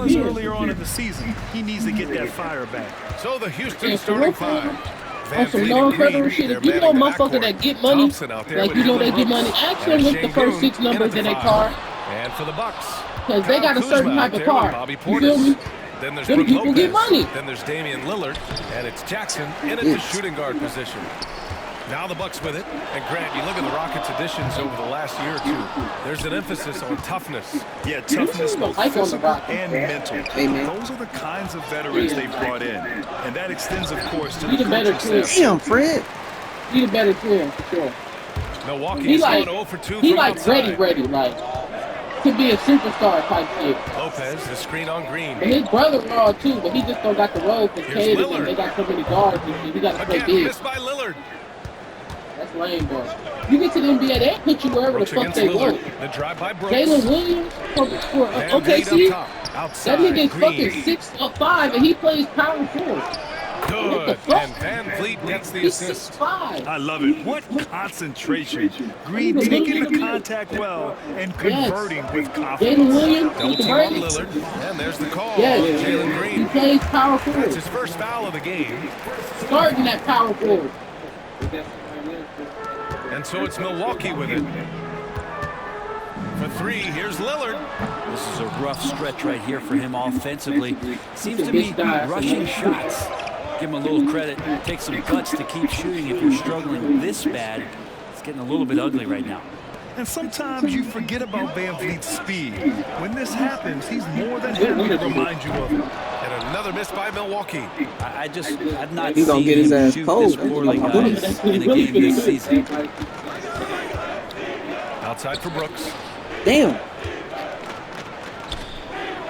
was earlier on in the season. He needs to get that fire back. So the Houston starting five. On some non-federal shit, if you know motherfuckers that get money, like you know they get money, actually look the first 6 numbers in their car. And for the Bucks, because they got a certain type of car. You feel me? Then there's them people get money. Then there's Damian Lillard, and it's Jackson in at the shooting guard position. Now the Bucks with it. And Grant, you look at the Rockets' additions over the last year or two. There's an emphasis on toughness. Yeah, toughness, both physical and mental. Those are the kinds of veterans they've brought in. And that extends, of course, to the coaching staff. Damn, Fred. He's a better player, for sure. Milwaukee is going 0 for 2 he from like outside. ready, like to be a superstar type shit. Lopez, the screen on Green. And his brother raw too, but he just don't got the role for Cade, and they got so many guards and shit. He got to play big. Missed by Lillard. That's lame, bro. You get to the NBA, they put you wherever Brooks the fuck they want. The drive by Brooks. Jalen Williams for OKC. That nigga is fucking 6'5", and he plays power forward. Good. And Van Vliet gets the assist. 6'5". I love it. What concentration. Green taking the contact well and converting with confidence. Jalen Williams Double with the team on break. Lillard. And there's the call. Yes. Jalen Green. He plays power forward. That's his first foul of the game. Starting that power forward. And so it's Milwaukee with it. For 3, here's Lillard. This is a rough stretch right here for him offensively. Seems to be rushing shots. Give him a little credit. Take some guts to keep shooting if you're struggling this bad. It's getting a little bit ugly right now. And sometimes you forget about Van Vliet's speed. When this happens, he's more than happy to remind you of it. And another miss by Milwaukee. I've not He gonna seen get his him ass shoot cold. this poorly, guys, in a game this season. Outside for Brooks. Damn.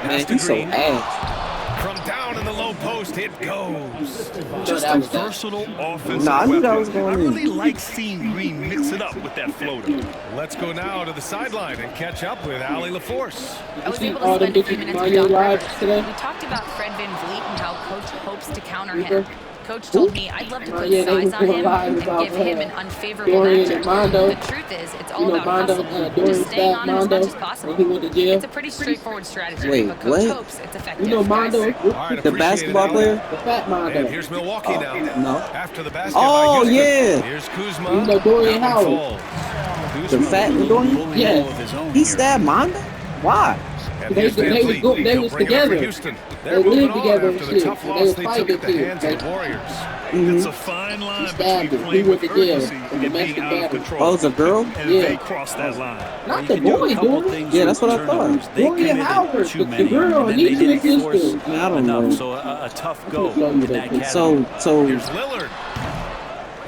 Man, he's so ass. From down in the low post, it goes. Just a versatile offensive weapon. I really like seeing Green mix it up with that floater. Let's go now to the sideline and catch up with Allie LaForce. I was able to spend a few minutes with Doc Rivers. We talked about Fred VanVleet and how Coach hopes to counter him. Coach told me I'd love to put size on him and give him an unfavorable matchup. The truth is, it's all about hustle, just staying on him as much as possible. It's a pretty straightforward strategy, but Coach hopes it's effective. You know Mondo, the basketball player? The fat Mondo. And here's Milwaukee now. No. After the basket Oh, by Houston. yeah. Here's Kuzma. You know Dorian Howard. The fat Dorian? Yeah. He stabbed Mondo? Why? They was together. They lived together and shit. They was fighting kids. It's a fine line between playing with urgency and being out of control. Oh, it's a girl? And they crossed that line. Not the boy, dude. Yeah, that's what I thought. Dorian Howard, the girl, and he didn't force Man, I don't know. So a tough go in that category. So Here's Lillard.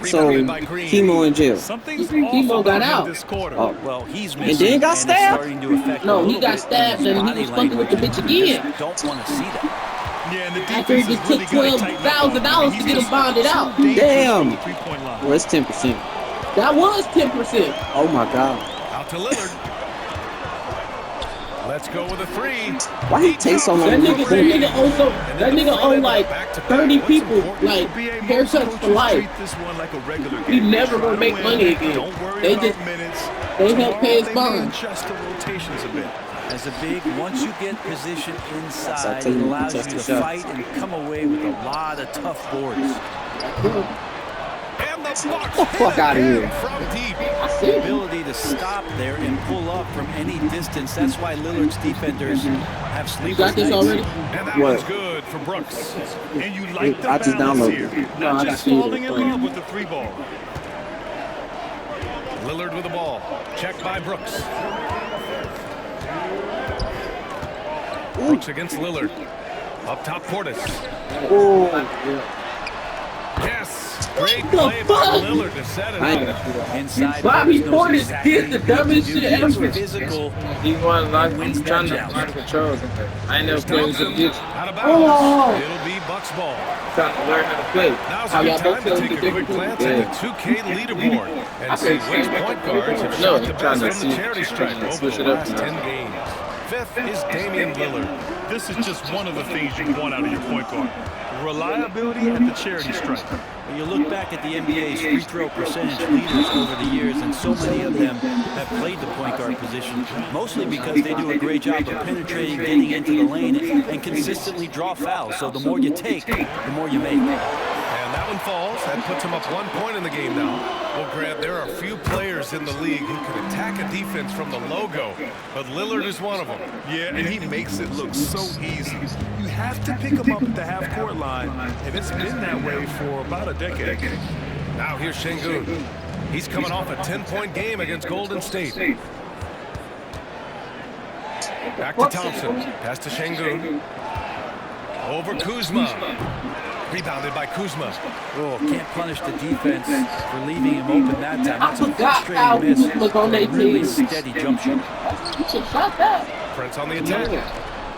Chemo in jail. Chemo got out. This quarter. Oh. Well, he's missing. And then got stabbed? No, he got stabbed and he was fucking with the bitch again. Don't want to see that. Yeah, and the After he defense just is took really gonna tighten up on him. $12,000 to get him bonded out. Damn. Three-point line. Well, it's 10%. That was 10%. Oh my God. Out to Lillard. Let's go with a 3. Why he take so long? That nigga owe like 30 people like haircuts for life. He never gonna make money again. They help pay his bond. As a big, once you get position inside, it allows you to fight and come away with a lot of tough boards. And the Bucks Get the fuck out of here. from deep. The ability to stop there and pull up from any distance. That's why Lillard's defenders have You sleepless got this nights. already? And that What? one's good for Brooks. And you like the I just balance downloaded here. it. No, I Not got just you. falling in love with the 3 ball. Lillard with the ball. Checked by Brooks. Brooks against Lillard. Up top, Portis. Oh, Yes. Great the play by fuck? Lillard to set it up. Inside, Bobby Portis knows Portis exactly did the what dumbest to do. shit He's ever. Physical. He won like Wins I'm trying to that learn controls. I never played with the bitch. Out of Oh. bounds. It'll be Bucks ball. Trying to learn how to play. Now's How a good y'all time both to play take a with quick different glance at the 2K leaderboard and see which point guards have No, shot the trying best to from the see- charity stripe over switch the it up last now. 10 games. Fifth is Damian Lillard. this is just one of the things you want out of your point guard. Reliability at the charity stripe. When you look back at the NBA's free throw percentage leaders over the years, and so many of them have played the point guard position, mostly because they do a great job of penetrating, getting into the lane, and consistently draw fouls. So the more you take, the more you make. And that one falls. That puts him up 1 point in the game now. Well, Grant, there are few players in the league who can attack a defense from the logo, but Lillard is one of them. Yeah, and he makes it look so easy. You have to pick him up at the half-court line, and it's been that way for about a decade. Now here's Şengün. He's coming off a 10-point game against Golden State. Back to Thompson. Pass to Şengün. Over Kuzma. Rebounded by Kuzma. Oh, can't punish the defense for leaving him open that time. That's a forgot how frustrating miss. Kuzma's on their Really team. steady jump shot. You should shot that. Prince on the attack.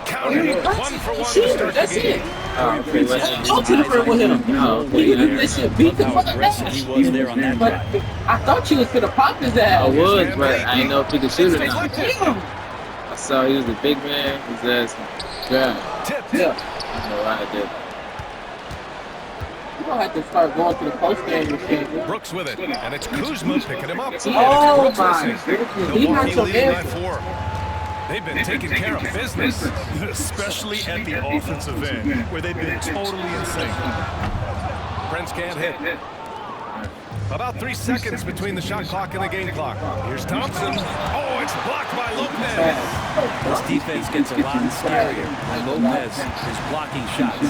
Counter. That's 1 for 1 to cheating. start the That's game. it. Okay, Don't tamper with him. Oh, He listen, beat the How fuck out aggressive he was there on that But drive. I thought you was gonna pop his ass. I would, but I didn't know if he could shoot it or not. Damn. I saw he was a big man. His ass. Yeah. Tip. Yeah. I know why I did. You gonna have to start going to the post game machine. Brooks with it. And it's Kuzma picking him up. And it's Oh Brooks my missing. goodness. He Milwaukee not so leading by bad. 4. They've been taking care of business. Especially at the offensive end, where they've been totally insane. Prince can't hit. About 3 seconds between the shot clock and the game clock. Here's Thompson. Oh, it's blocked by Lopez. This defense gets a lot scarier when Lopez is blocking shots.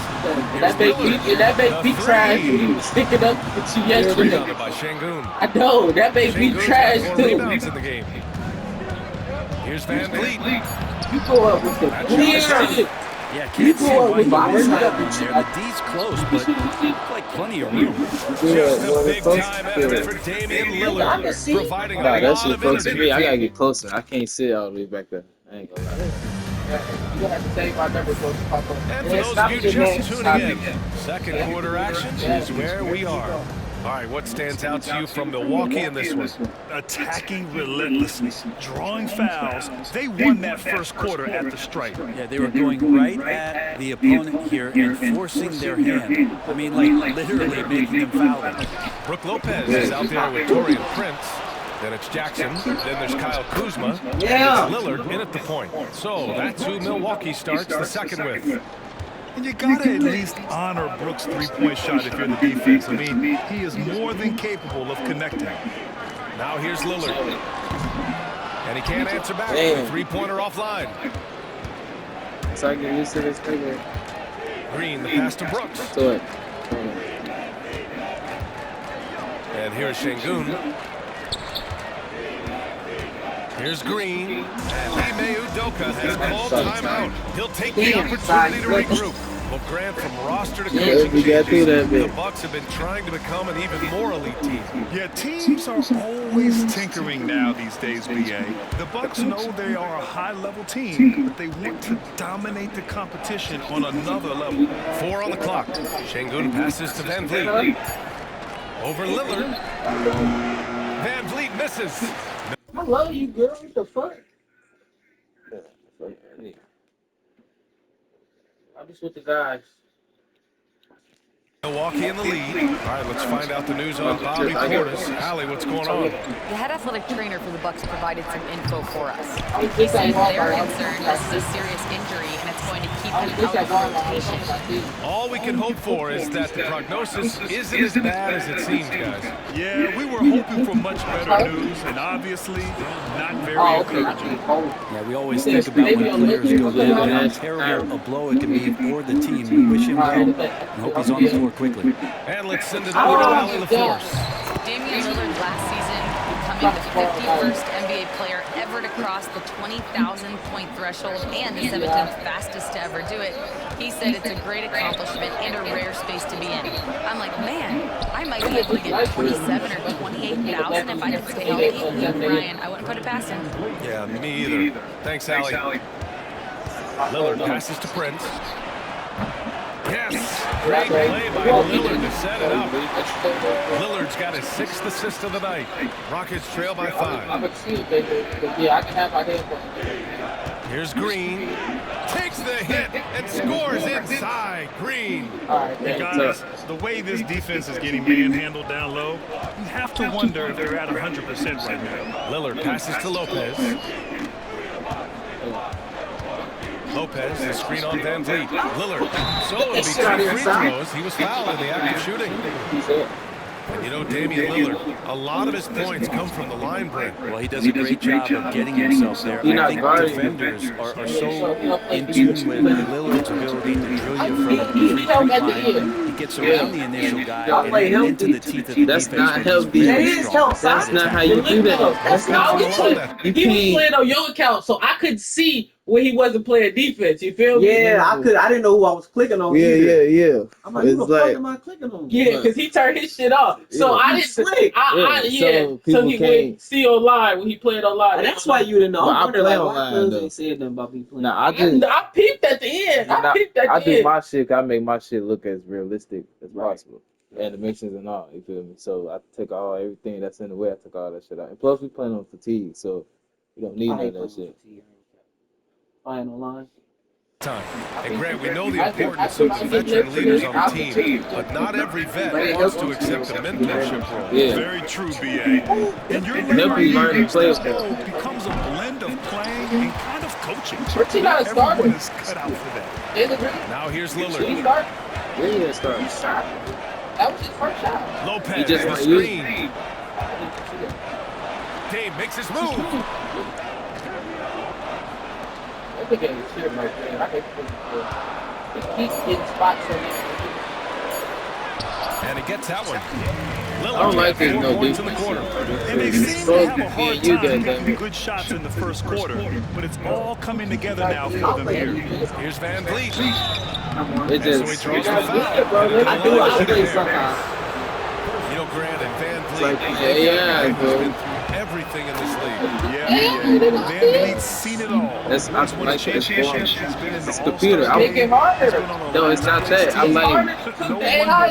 That made me trash when he was sticking up to you yesterday. Rebounded by Şengün. I know, that made me Şengün's trash got 4 too. rebounds in the game. Here's Van Vliet. You go up with the clear shit. Yeah, You can't see go up why with he the was clear not in there. The D's close, but look like plenty of room. Just a big-time effort for Damian Lillard, providing a Nah, that lot shit of close to energy. me. I gotta get closer. I can't sit all the way back there. I ain't gonna lie. You gonna have to save my number for the pop up. And for those of you just tuning in, second quarter action is where we are. All right, what stands out to you from Milwaukee in this one? Attacking relentlessly, drawing fouls. They won that first quarter at the stripe. Yeah, they were going right at the opponent here and forcing their hand. I mean, like literally making them foul them. Brooke Lopez is out there with Taurean Prince. Then it's Jackson. Then there's Kyle Kuzma. Yeah. And it's Lillard in at the point. So that's who Milwaukee starts the second with. And you gotta at least honor Brooks' three-point shot if you're the defense. I mean, he is more than capable of connecting. Now here's Lillard. And he can't answer back. Damn. Three-pointer offline. So I get used to this figure. Green, the pass to Brooks. Do it. And here's Şengün. Here's Green. And Ime Udoka has called timeout. He'll take the opportunity to regroup. Well, Grant, from roster to coaching we got through that changes, the bit. Bucks have been trying to become an even more elite team. Yeah, teams are always tinkering now these days, BA. The Bucks know they are a high-level team, but they want to dominate the competition on another level. 4 on the clock. Şengün passes to Van Vliet. Over Lillard. Van Vliet misses. I love you, girl. What the fuck? I'm just with the guys. Milwaukee in the lead. All right, let's find out the news on Bobby Portis. Allie, what's going on? The head athletic trainer for the Bucks provided some info for us. I was He just at says they're Walmart. concerned this is a serious injury and it's going to keep I was him just out at of Walmart. I was rotation. talking about All we can hope for is that the prognosis isn't as bad as it seems, guys. Yeah, we were hoping for much better news, and obviously not very Oh, okay. encouraging. Yeah, we always think about when players go down and how terrible a blow it can be for the team. We wish him well and hope he's on the floor quickly. And let's send it over to Allie LaForce. Damian Lillard last season becoming the 51st NBA player ever to cross the 20,000-point threshold and the 17th fastest to ever do it. He said it's a great accomplishment and a rare space to be in. I'm like, man, I might be able to get 27 or 28,000 if I could stay healthy. Ryan, I wouldn't put it past him. Yeah, me either. Thanks, Allie. Lillard passes to Prince. Yes! Great play by Lillard to set it up. Lillard's got his 6th assist of the night. Rockets trail by 5. I'm a baby. Yeah, I can have my hand. Here's Green. Take takes the hit and scores inside. Green. Hey guys, the way this defense is getting manhandled down low, you have to wonder if they're at 100% right now. Lillard passes to Lopez. Lopez, the screen on Van Vliet. Lillard. So it'll be 2 free throws. He was fouled in the act of shooting. And you know, Damian Lillard, a lot of his points come from the line break. Well, he does a great job of getting himself there. I think defenders are so in tune with Lillard's ability to drill you from the three-point line. He gets around the initial guy and then into the teeth of the defense. That's not healthy. That's not how you do that. That's not how he was playing on your account, so I could see when he wasn't playing defense. You feel me? Yeah, I didn't know who I was clicking on. Yeah. I'm like, who the fuck am I clicking on? Yeah, because he turned his shit off. So I didn't slick. So he would see online when he played online. And that's why you didn't know. I play why online, though. they said nothing about me playing. Nah, I peeped at the end. I do my shit. I make my shit look as realistic as possible. Animations and all, you feel me? So I took everything that's in the way. I took all that shit out. And plus, we playing on fatigue, so you don't need none of that shit. Playing online. Time. And Grant, we know the importance of the veteran leaders on the team, but not every vet wants to accept a mentorship role. Yeah. Very true, B.A. And your learning players becomes a blend of playing and kind of coaching. Everyone is cut out for that. Now here's Lillard. Yeah, start. That was his first shot. Lopez, He just the might use screen. Dave makes his move. Right there. He keeps getting spots on it. And he gets that one. Lillard, I don't like this no points in the defense. quarter. And they seem to have a hard time getting good shots in the first quarter, but it's all coming together now for them here. Here's Van Vliet. It So he just draws the foul. I play sometimes. You know, Grant and Van Vliet, like, they've been been through everything in this league. Yeah. Van Vliet's seen it all. That's He's won a like this championship. He's been in the It's All-Star computer. game. Make it harder. No, it's not that. I'm like,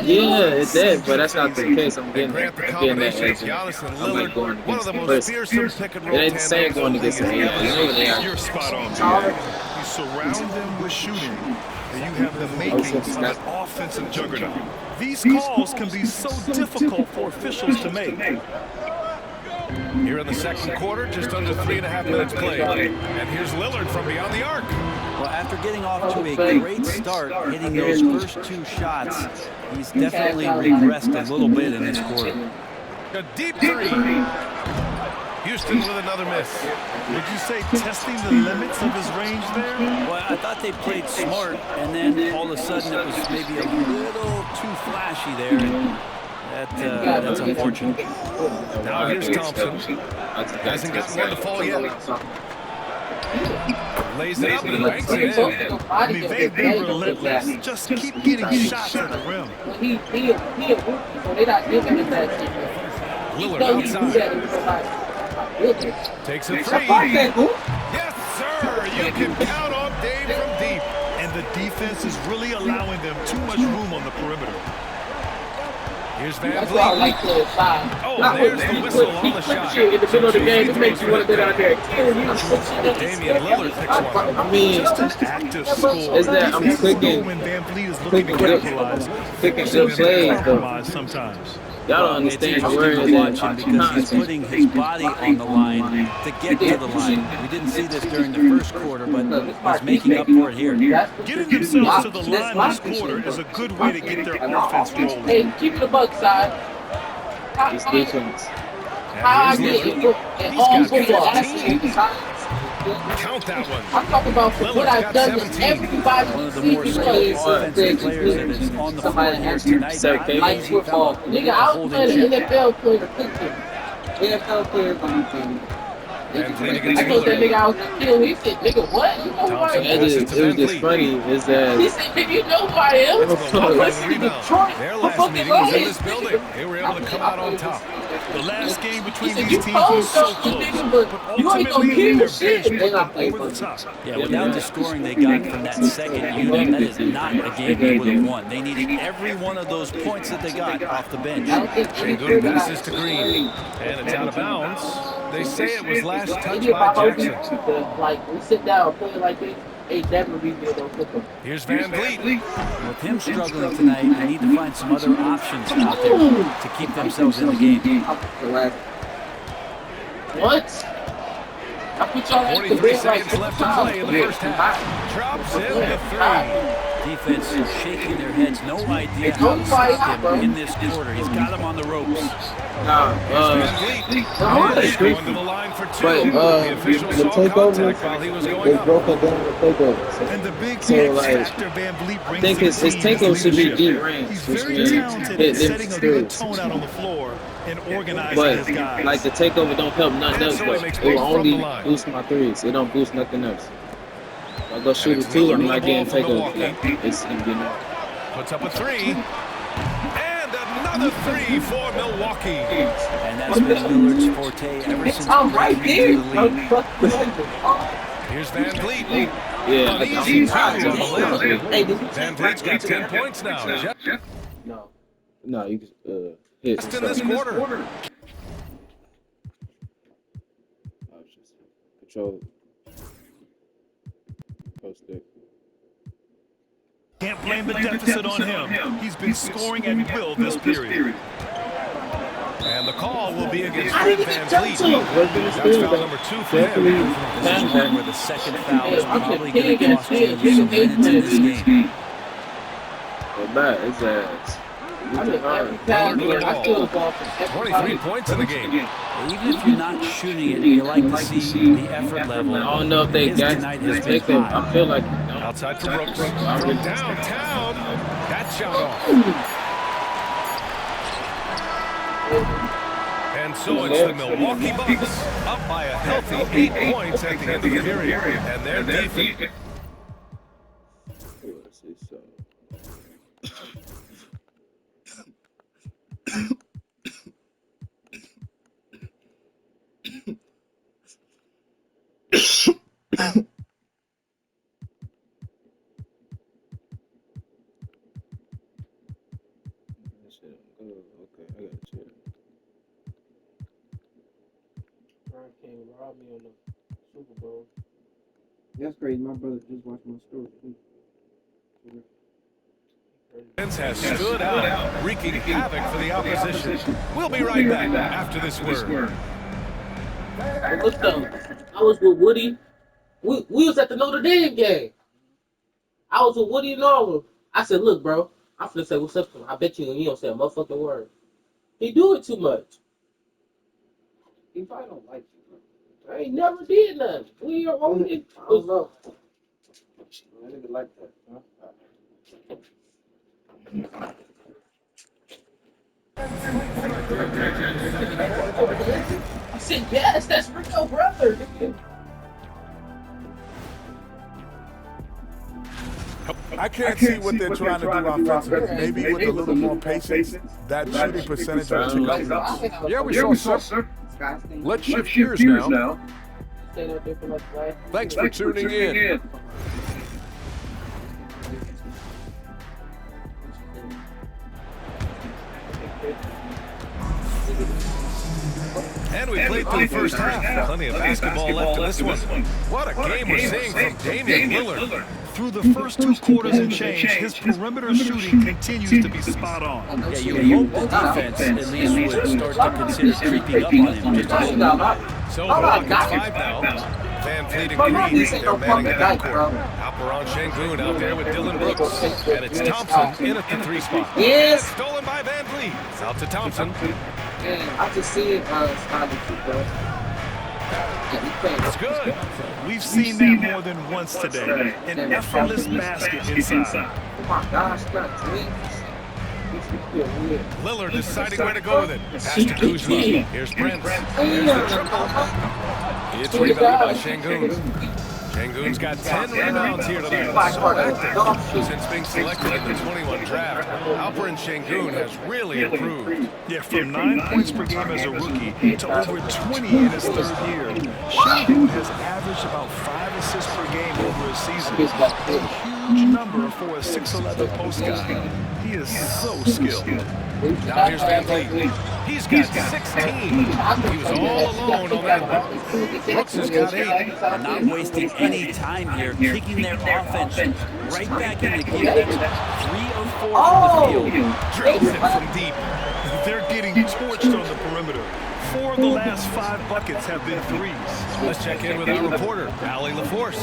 yeah, it's that, but that's not the case. I'm getting Grant, the that combination of edge. Giannis and I'm like Lillard, going one of the against most the fearsome pick and roll It ain't the same going against the tandems hand. You know they are. You're spot on, B.A. You surround them with shooting, and you have the makings of an offensive juggernaut. These calls can be so difficult for officials to make. Here in the second quarter, just under 3.5 minutes played. And here's Lillard from beyond the arc. Well, after getting off to a great start, hitting those first 2 shots, he's definitely regressed a little bit in this quarter. A deep three. Houston with another miss. Would you say testing the limits of his range there? Well, I thought they played smart, and then all of a sudden it was maybe a little too flashy there. And that's unfortunate. Now here's Thompson. Hasn't gotten one to fall yet. Lays it up and banks it in. I mean, they've been relentless. Just keep getting shots at the rim. He a rookie, so they're not giving him that shit. Lillard outside. Takes a three. Yes, sir. You can count on Dave from deep. And the defense is really allowing them too much room on the perimeter. Here's Van That's why I Vliet. like the side. Oh, there's the whistle on the shot. In the middle of the game, it makes you want to get out there. Damian Lillard picks one. I mean, Just an active score. is that I'm clicking When Van Vliet is looking to capitalize. good plays, though. Compromise sometimes. Y'all don't It's understand the interesting word to that watch him because he's putting his body on the line to get to the line. We didn't see this during the first quarter, but he's making up for it here. Getting themselves to the line this quarter is a good way to get their offense rolling. Hey, keep the buck side. This defense. How I get it and all football. Count that one. I'm talking about what I've done with everybody One of the who more sees skilled me offensive play. players that is on the floor here tonight. So, I believe Like he football. found Nigga, a I was holding playing an check. NFL player. NFL players on the team. Van Vliet I against told that Lillard. nigga I was gonna kill. He said, nigga, what? You know who I Thompson am? It was just funny is He that said, nigga, you know who I am? From the I'm low listening to rebound. Detroit. Their I'm last fucking meeting was in Lions. this building. They were able to come out on top. The last game He between said, these you teams cold was so something, close, nigga, but but you ain't gonna ultimately kill their shit. bench They not went playing over for the top. Yeah, without the scoring they got from that second unit, that is not a game they would have won. They needed every one of those points that they got off the bench. Good passes to Green. And it's out of bounds. They say it was last touched by Jackson. Like, we sit down, play like this. Ain't never rebuild on football. Here's Van Vliet. With him struggling tonight, they need to find some other options out there to keep themselves in the game. What? I put y'all at the 43 bed like seconds left to play in the first half. Drops in the 3. Defense shaking their heads, no idea how to stop him in this quarter. He's got him on the ropes. He's going to the line for 2. The official saw contact while he was going up. Broke it down the takeover. And the big So, like, factor Van Vliet brings I think his takeover should be deep range. He's which very means talented at setting a good tone out on the floor and organizing his guys. But like the takeover don't help nothing else. So It will only boost my threes. It don't boost nothing else. If I go shoot a 2, I'm not getting takeover. It's Puts up a 3. And another 3 for Milwaukee. And that's been Lillard's forte ever since I'm right there. Here's Van Vliet. Yeah, An easy 2 on the left. Van Vliet's got 10 points now. no, you can hit. Just in this quarter. Control. Post it. Can't blame the deficit on him. He's been scoring at will this period. And the call will be against Fred Van Vliet. That's foul number 2 for him. This is one where the second foul is probably going to cost you some minutes in this game. But bad, it's ass. 23 points in the game. Even if you're not shooting it, you like to see the effort level. I don't know if they got his takeover. I feel like Outside for Brooks. From downtown. That shot off. And so it's the Milwaukee Bucks up by a healthy 8 points at the end of the period. And their defense. let's see, so. Okay, I got you. Brian came and robbed me on the Super Bowl. That's crazy. My brother just watched my story. Defense has stood out, wreaking havoc for the opposition. We'll be right back after this word. But look though, I was with Woody. We was at the Notre Dame game. I was with Woody and Norman. I said, look, bro, I'm finna say what's up to him. I bet you he don't say a motherfucking word. He do it too much. He probably don't like you, bro. I ain't never did nothing. We are only. I don't know. I nigga like that, huh? I said, yes, that's Rico brother. I can't see what they're trying to do offensively. Maybe with a little more patience, that shooting percentage will tick up. Yeah, we saw, sir. Let's shift gears now. Thanks for tuning in. And we played through the first half. Plenty of basketball left in this one. What a game we're seeing from Damian Lillard. Through the first 2 quarters and change, his perimeter shooting continues to be spot on. Yeah, you hope the defense at least would start to consider creeping up on him just a little bit. So the Rockets 5 now. Van Vliet and Green, they're manning the backcourt. Alperon Şengün out there with Dylan Brooks. And it's Thompson in at the 3 spot. Yes. Stolen by Van Vliet. Out to Thompson. Man, I just see it starting to bro. It's good. We've seen that more than once today. An effortless basket inside. Oh my gosh, got Lillard deciding where to go with it. Pass to Kuzma. Here's Prince. There's the triple. It's rebounded by Şengün. Şengün's got 10 rebounds here tonight. So active since being selected in the 21 draft. Alperon Şengün has really improved. Yeah, from 9 points per game as a rookie to over 20 in his 3rd year. Şengün has averaged about 5 assists per game over a season. A huge number for a 6'11" post guy. He is so skilled. Now here's Van Vliet. He's got 16. He was all alone on that one. Brooks has got 8. They're not wasting any time here, kicking their offense right back into gear. That's 3 of 4 from the field. Drills it from deep. They're getting torched on the perimeter. 4 of the last 5 buckets have been threes. Let's check in with our reporter, Allie LaForce.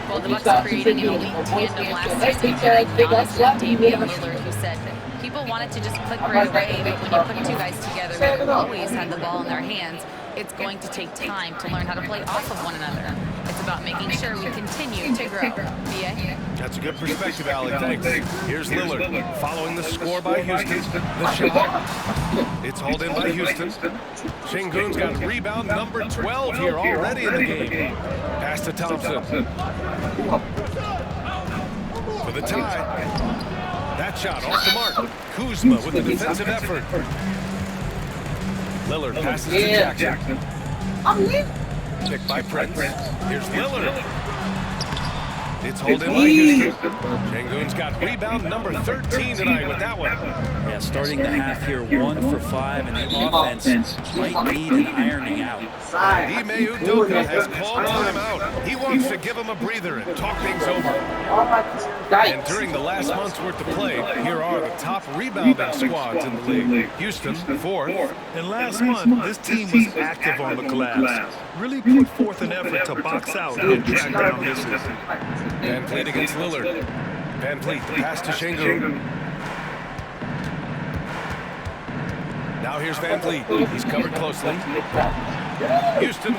Well, the Bucks created an elite tandem last season, carrying Giannis and Damian Lillard, who said people wanted to just click right away, but when you put 2 guys together that always had the ball in their hands, it's going to take time to learn how to play off of one another. It's about making sure we continue to grow. B.A.? That's a good perspective, Allie. Thanks. Here's Lillard following the score by Houston. The shot. It's hauled in by Houston. Şengün's got rebound number 12 here already in the game. Pass to Thompson. For the tie. That shot off the mark. Kuzma with the defensive effort. Lillard passes to Jackson. Picked by Prince. Here's Lillard. It's holding by Houston. Şengün's got rebound number 13 tonight with that one. Yeah, starting the half here, 1 for 5, and the offense might need an ironing out. Ime Udoka has called timeout. He wants to give him a breather and talk things over. And during the last month's worth of play, here are the top rebounding squads in the league. Houston, 4th. And last month, this team was active on the glass. Really put forth an effort to box out and track down misses. Van Vliet against Lillard. Van Vliet, the pass to Şengün. Now here's Van Vliet. He's covered closely. Houston.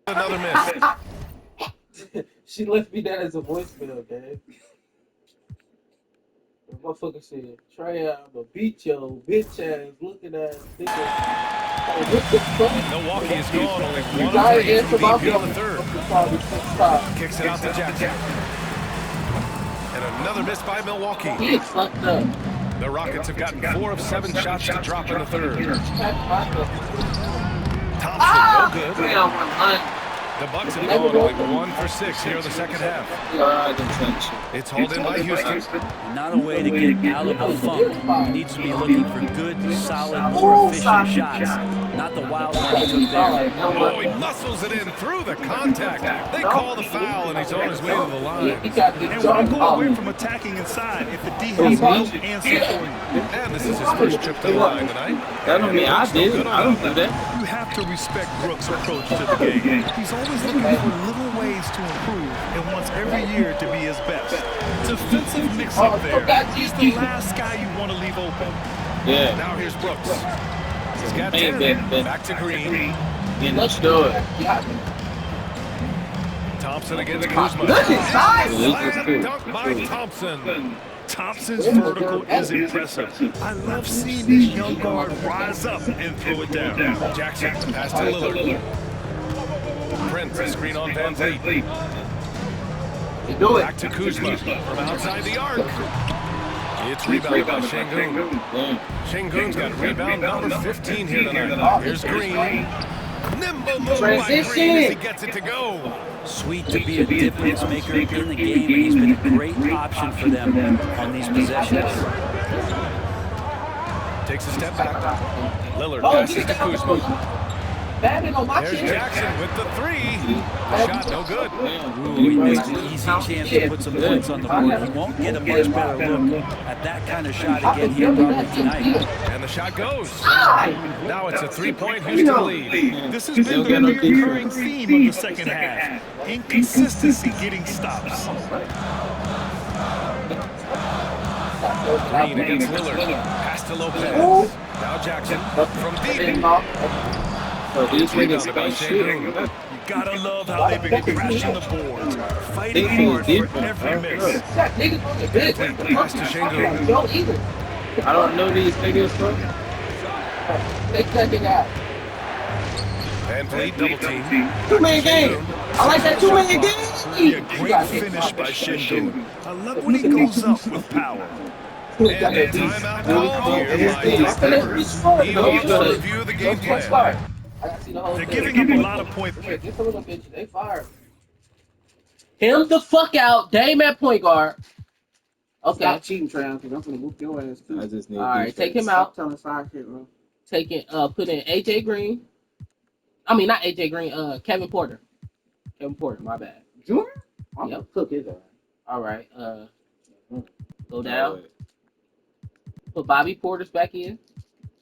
Another miss. She left me that as a voicemail, man. The motherfucker said, Trey, I'ma beat your bitch ass looking ass nigga. Hey, what the fuck? Milwaukee is gone, only 1 of 3 from deep here in the third. Kicks it out to Jackson. And another miss by Milwaukee. He is fucked up. The Rockets have gotten 4 of 7 shots to drop in the third. Thompson, no good. The Bucks have gone only 1 for 6 here in the second half. It's hauled in by Houston. Not a way to get out of the funk. He needs to be looking for good, solid, more efficient shots. Not the wild one he took there. Oh, he muscles it in through the contact. They call the foul, and he's on his way to the line. And why go away from attacking inside if the D has no answer for you? And this is his first trip to the line tonight. That don't mean I did. I don't do that. You have to respect Brooks' approach to the game. He's always looking for little ways to improve and wants every year to be his best. Defensive mix-up there. He's the last guy you want to leave open. Yeah. Now here's Brooks. He's got 10. Back to Green. Let's do it. Thompson against Kuzma. Slam dunk by Thompson. Thompson's vertical is impressive. I love seeing this young guard rise up and throw it down. Jackson, pass to Lillard. Prince, a screen on Van Vliet. Back to Kuzma from outside the arc. It's rebounded by Şengün. Şengün's got rebound number 15 here tonight. Here's Green. Nimble move by Green as he gets it to go. Sweet to be a difference maker in the game, and he's been a great option for them on these possessions. Takes a step back. Lillard passes to Kuzma. There's Jackson with the 3. The shot no good. Ooh, he missed an easy chance to put some points on the board. He won't get a much better look at that kind of shot again here probably tonight. And the shot goes. Now it's a 3-point Houston lead. This has been the recurring theme of the second half. Inconsistency getting stops. Green against Lillard. Pass to Lopez. Now Jackson from deep. These niggas by Şengün. You gotta love how they've been crashing the boards, fighting hard for every miss. Pass to Şengün. I don't know these niggas, bro. Van Vliet double team. Two-man game. I like that two-man game. Yeah, great finish by Shingun. I love when he goes up with power. And a timeout called here by Doc Rivers. He wants to review the game plan. They're giving up a lot of points. They fired. Him the fuck out. Dame at point guard. Okay. Stop cheating, Trav, because I'm going to whoop your ass, too. I just need All right, defense. take him out. Stop telling side shit, bro. Put in AJ Green. I mean, not AJ Green. Kevin Porter. My bad. Junior? I'm Yep. going to cook his ass. All right. Go down. Put Bobby Porter's back in.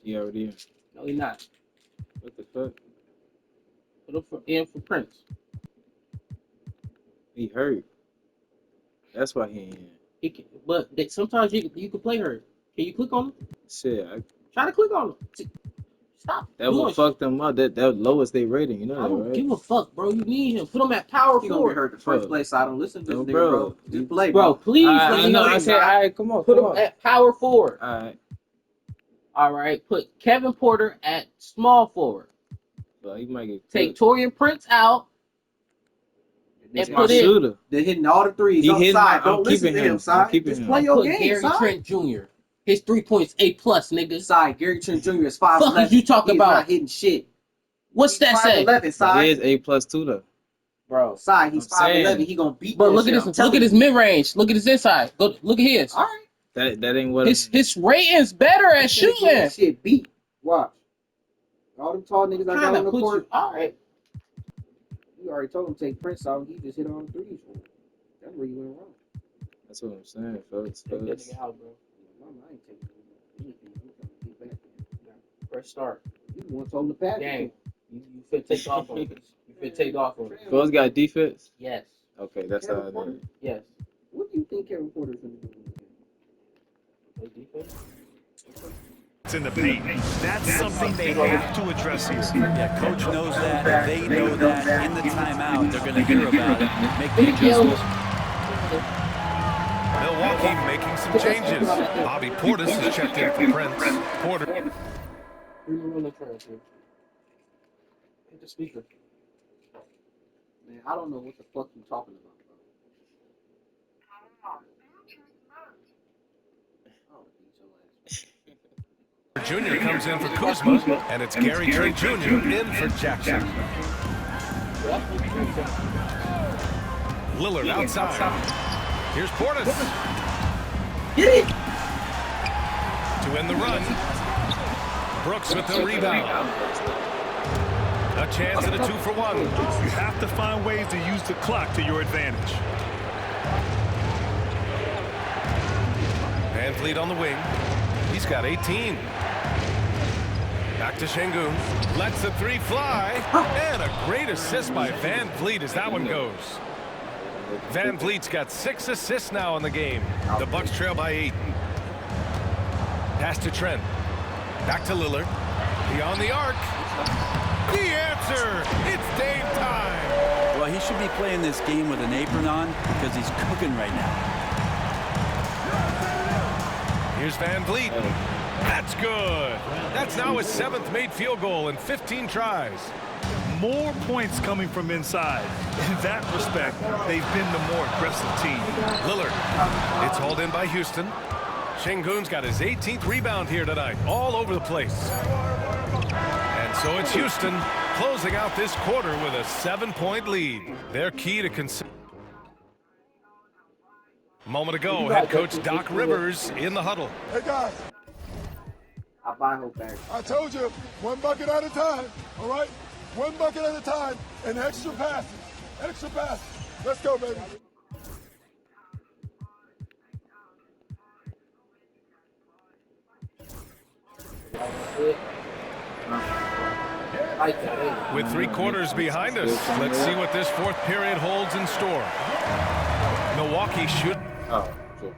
He already in. No, he's not. What the fuck? Put him in for Prince. He hurt. That's why he ain't in. He can, but sometimes you can play her. Can you click on him? Shit, Try to click on him. Stop. that would fuck them up. That lowest they rating, you know I that, don't right? give a fuck, bro. You need him. Put him at power He going to forward. be hurt the first place, so I don't listen to this No, nigga, bro. bro. Just play, Bro, please. I know. I said, all right, come on. Put him at power forward. All right. All right. Put Kevin Porter at small forward. But he might get Take Torian Prince out. And put in. shooter. They're hitting all the threes. He On hitting side. my- Don't I'm listen keeping to him. him, side. I'm keeping Just him. play your Put game, Gary side. Trent Jr. His 3 points, A+, nigga. Side, Gary Trent Jr. is 5'11". Fuck is you talking He's about? not hitting shit. What's that say? 5'11", He side. is A+2 though. Bro, side, he's I'm saying. 5'11". He gonna beat But that look at shit, this. I'm Look telling at his you. mid range. Look at his inside. Go look at his. All right. That ain't what. His rating's better at shooting. Shit beat. Watch. All them tall niggas I got Trying on to the put court. you. All right. You already told him to take Prince out. He just hit all the threes for him. That's where you went wrong. That's what I'm saying, folks. Take that nigga out, bro. Mama, I ain't taking anything. I'm trying to get back there. Fresh start. You the one told him to pass. Gang. You fit take off on him. You fit take off on him. Folks got defense. Yes. Okay, that's how I Kevin know. Porter? Yes. What do you think Kevin Porter's gonna do in the game? Play defense. It's in the paint. That's something they have to address here. Yeah, coach knows that. They know that. In the timeout, they're going to hear about it. Make the adjustments. Milwaukee making some changes. Bobby Portis is checked in for Prince. Porter. Hit the speaker. Man, I don't know what the fuck you talking about, bro. Oh, beat your ass. Jr. comes in for Kuzma, and it's Gary Trent Jr. in for Jackson. Lillard outside. Here's Portis. Get it. To end the run. Brooks with the rebound. A chance at a 2-for-1. You have to find ways to use the clock to your advantage. Van Vliet on the wing. He's got 18. Back to Şengün. Lets the three fly. And a great assist by Van Vliet as that one goes. Van Vliet's got 6 assists now in the game. The Bucks trail by 8. Pass to Trent. Back to Lillard. Beyond the arc. The answer. It's Dame time. Well, he should be playing this game with an apron on because he's cooking right now. Here's Van Vliet. That's good. That's now his 7th made field goal in 15 tries. More points coming from inside. In that respect, they've been the more aggressive team. Lillard. It's hauled in by Houston. Şengün's got his 18th rebound here tonight, all over the place. And so it's Houston closing out this quarter with a 7-point lead. Their key to moment ago, head coach Doc Rivers in the huddle. Hey, guys, I buy whole bag. I told you, one bucket at a time, all right? One bucket at a time and extra passes. Extra passes. Let's go, baby. With 3 quarters behind us, let's see what this 4th period holds in store. Milwaukee should. Oh, sure.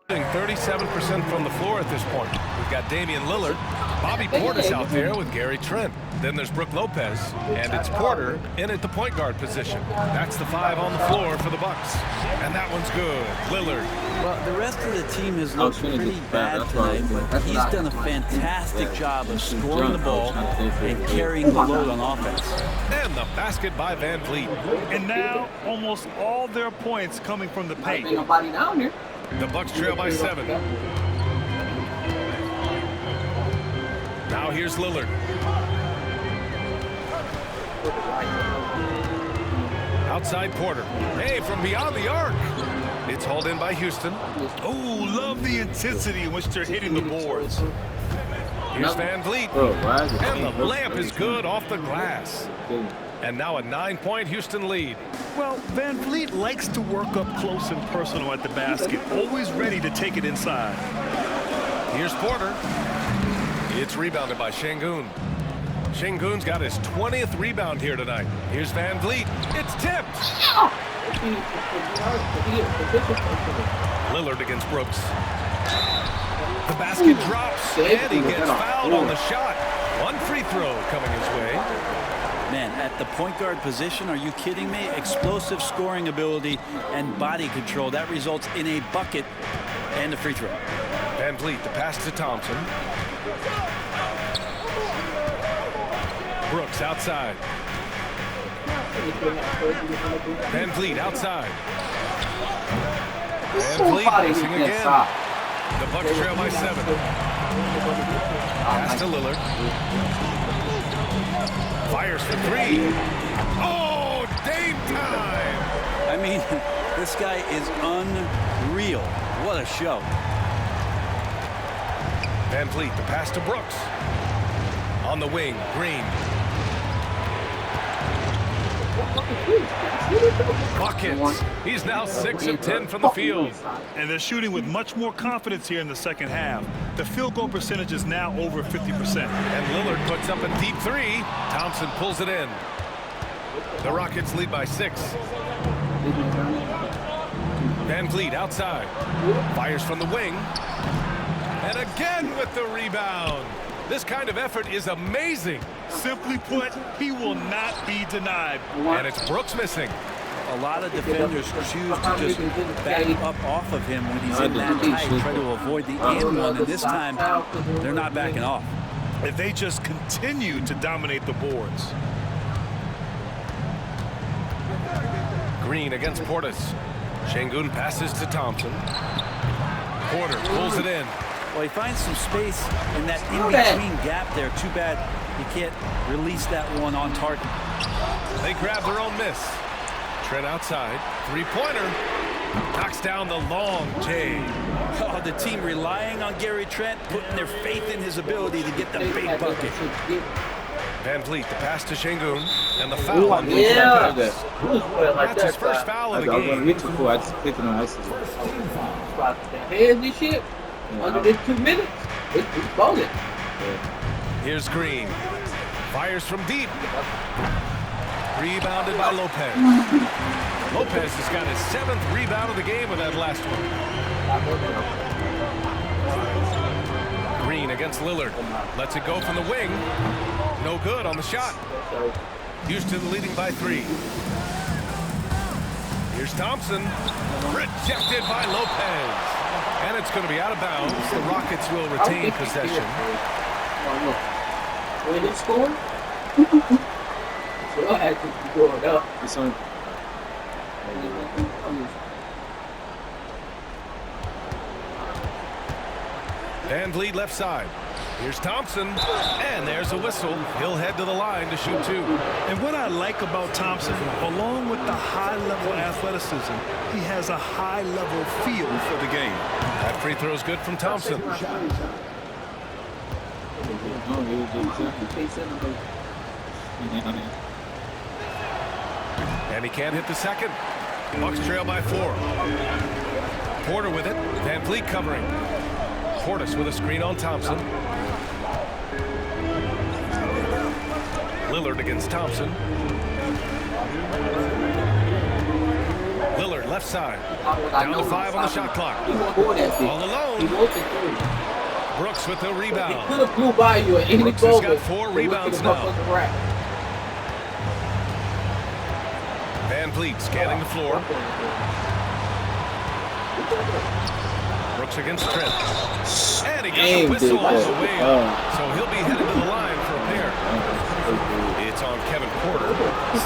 37% from the floor at this point. We've got Damian Lillard, Bobby Portis out there with Gary Trent. Then there's Brook Lopez, and it's Porter in at the point guard position. That's the 5 on the floor for the Bucks. And that one's good. Lillard. Well, the rest of the team has looked pretty bad tonight, but he's done a fantastic job of scoring the ball and carrying the load on offense. And the basket by Van Vliet. And now, almost all their points coming from the paint. Nobody down here. The Bucks trail by 7. Now here's Lillard. Outside Porter. Hey, from beyond the arc. It's hauled in by Houston. Oh, love the intensity in which they're hitting the boards. Here's Van Vliet. And the layup is good off the glass. And now a 9-point Houston lead. Well, Van Vliet likes to work up close and personal at the basket, always ready to take it inside. Here's Porter. It's rebounded by Şengün. Şengün's got his 20th rebound here tonight. Here's Van Vliet. It's tipped. Lillard against Brooks. The basket drops, and he gets fouled on the shot. One free throw coming his way. Man, at the point guard position, are you kidding me? Explosive scoring ability and body control. That results in a bucket and a free throw. Van Vliet, the pass to Thompson. Brooks outside. Van Vliet outside. Van Vliet missing again. The Bucks trail by 7. Pass to Lillard. Fires for 3. Oh, Dame time! I mean, this guy is unreal. What a show. Van Vliet, the pass to Brooks. On the wing, Green. Buckets. He's now 6 of 10 from the field. And they're shooting with much more confidence here in the second half. The field goal percentage is now over 50%. And Lillard puts up a deep 3. Thompson pulls it in. The Rockets lead by 6. Van Vliet outside. Fires from the wing. And again with the rebound. This kind of effort is amazing. Simply put, he will not be denied. And it's Brooks missing. A lot of defenders choose to just back up off of him when he's in that tight, try to avoid the and one, and this time they're not backing off. And they just continue to dominate the boards. Green against Portis. Şengün passes to Thompson. Porter pulls it in. Well, he finds some space in that in-between gap there. Too bad he can't release that one on target. They grab their own miss. Trent outside. Three-pointer. Knocks down the long J. Oh, the team relying on Gary Trent, putting their faith in his ability to get the big bucket. Van Vliet, the pass to Şengün, and the foul on Vliet. That's his first foul of the game. I just picked it on ice. Hands and shit. Under the 2 minutes, it's balling. Here's Green. Fires from deep. Rebounded by Lopez. Lopez has got his 7th rebound of the game with that last one. Green against Lillard. Lets it go from the wing. No good on the shot. Houston leading by 3. Here's Thompson. Rejected by Lopez. And it's going to be out of bounds. The Rockets will retain possession. When it scored, so I had to go it up. This one. Van Vliet left side. Here's Thompson, and there's a whistle. He'll head to the line to shoot 2. And what I like about Thompson, along with the high-level athleticism, he has a high-level feel for the game. That free throw is good from Thompson. And he can't hit the second. Bucks trail by 4. Porter with it. Van Vliet covering. Portis with a screen on Thompson. Lillard against Thompson. Lillard left side. I Down know to 5 on the shot clock. He won't go that big. All He alone. wants it through. Brooks with the He rebound. could have flew by you at any Brooks has moment. got 4 rebounds now. Van Vliet scanning the floor. Brooks against Trent. And he got the whistle all the way up. So he'll be headed to the line for a pair. It's on Kevin Porter.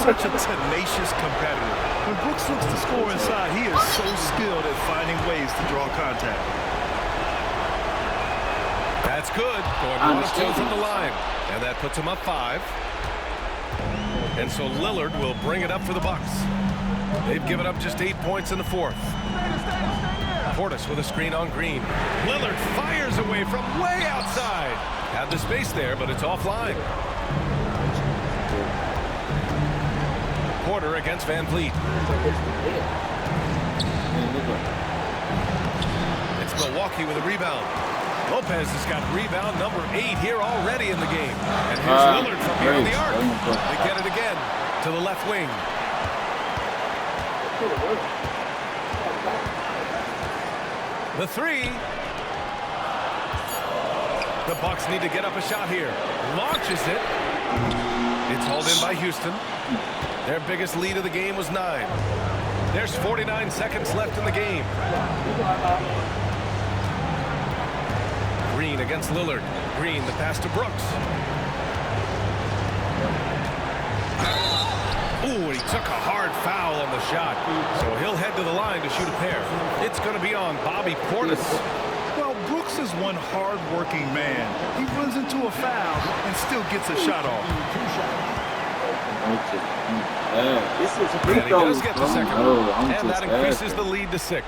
Such a tenacious competitor. When Brooks looks to score inside, he is so skilled at finding ways to draw contact. That's good. Going 1 of 2 from the line. And that puts him up 5. And so Lillard will bring it up for the Bucks. They've given up just 8 points in the 4th. Portis with a screen on Green. Lillard fires away from way outside. Had the space there, but it's offline. Porter against Van Vliet. It's Milwaukee with a rebound. Lopez has got rebound number 8 here already in the game. And here's Lillard from beyond the arc. They get it again to the left wing. The 3. The Bucks need to get up a shot here. Launches it. It's hauled in by Houston. Their biggest lead of the game was 9. There's 49 seconds left in the game. Green against Lillard. Green, the pass to Brooks. Ooh, and he took a hard foul on the shot. So he'll head to the line to shoot a pair. It's going to be on Bobby Portis. Well, Brooks is one hard-working man. He runs into a foul and still gets a shot off. This is And he does get the second one. And that increases the lead to 6.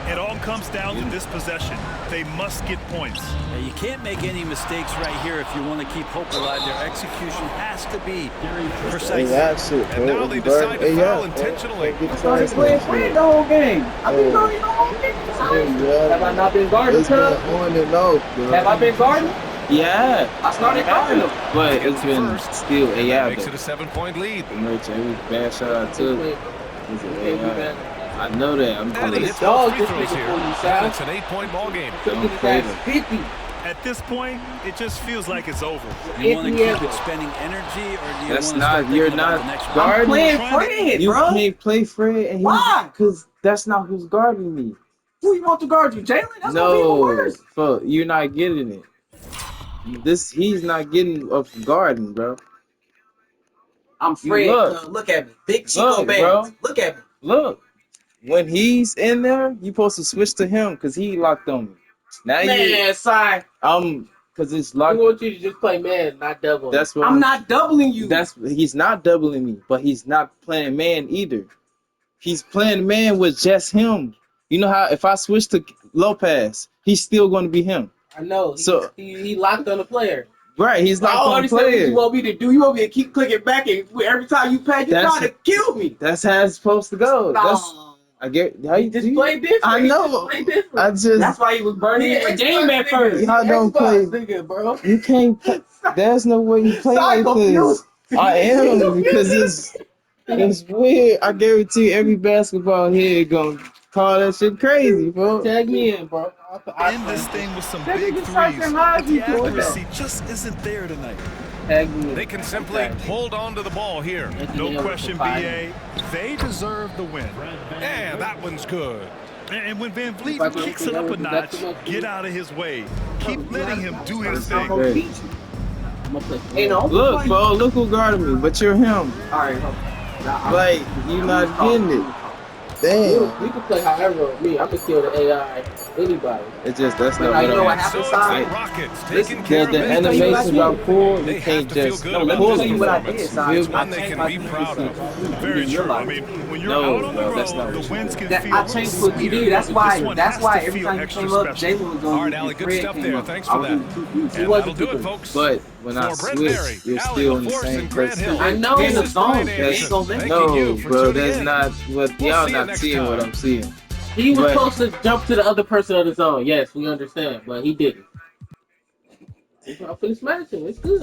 It all comes down to this possession. They must get points. Yeah, you can't make any mistakes right here if you want to keep hope alive. Their execution has to be precise. And now they decide to foul intentionally. I started playing Fred the whole game. I've been guarding the whole game. Have I not been guarding? Have I been guarding? Yeah, I started guarding them. but it's been First, still and AI. that makes it a 7-point lead. Every bad shot I took. I know that. I'm And he hits both free throws here. And it's an 8-point ball game. At this point, it just feels like it's over. You want to keep expending energy, or do you That's want to not. start You're thinking about not the next guarding. I'm playing Fred, You bro. can't play Fred, and Why? Because that's not who's guarding me. Who you want to guard you, Jalen? That's gonna be even No, worse. fuck, you're not getting it. He's not getting up guarding, bro. I'm Fred. Look at me. Big Chico Look, bro. bands. Look at me. Look, when he's in there, you supposed to switch to him because he locked on me. Now Man, sorry. because it's I locked. want you to just play man, not double. That's what I'm not doubling you. He's not doubling me, but he's not playing man either. He's playing man with just him. You know how if I switch to Lopez, he's still going to be him. I know. He locked on the player. Right, he's I locked don't on the understand what player. you want me to do. You want me to keep clicking back, and every time you pass, you trying to kill me. That's how it's supposed to go. I get how you Just play different. I know. Play different. That's why he was burning the game at first. Y'all don't play. Nigga, bro. You can't. There's no way you play like this. I am because it's weird. I guarantee every basketball here gonna call that shit crazy, bro. Tag me in, bro. End this thing with some big threes. But the accuracy just isn't there tonight. Tag me in. They can simply hold on to the ball here. No question, BA. They deserve the win. And that one's good. And when Van Vliet kicks it up a notch, get out of his way. Keep letting him do his thing. Look, bro, look who guarded me, but you're him. Alright, Like, you're not getting it. Damn. We can play however with me. I'm gonna kill the AI. Anybody. It's just, that's But not you know what what I'm So happened, it's the Si? Rockets taking care of the business. animations are cool. They You have can't to feel just good No, about let me this tell you what I performance. did, Si. It's one they can be proud of. Very true. I mean, when you're No, out on the bro, that's not road, what the you wins can That, feel I changed what you sweeter. did. That's This why. one That's has why to every feel time you extra came up, special. Jalen was going All right, to Allie, good Fred stuff came there. up. Thanks I for was that. in 2-3. And that'll do it, folks. But when I For Brent switch, Berry, you're Allie still in the LaForce, same and Grant place. Hill. I know This in the is zone. Finance. They ain't gonna make Thanking No, you for bro, tuning that's in. not what We'll y'all see you not next seeing what time. I'm seeing. He was But- supposed to jump to the other person of the zone. Yes, we understand, but he didn't. I'm finna smash him. It's good.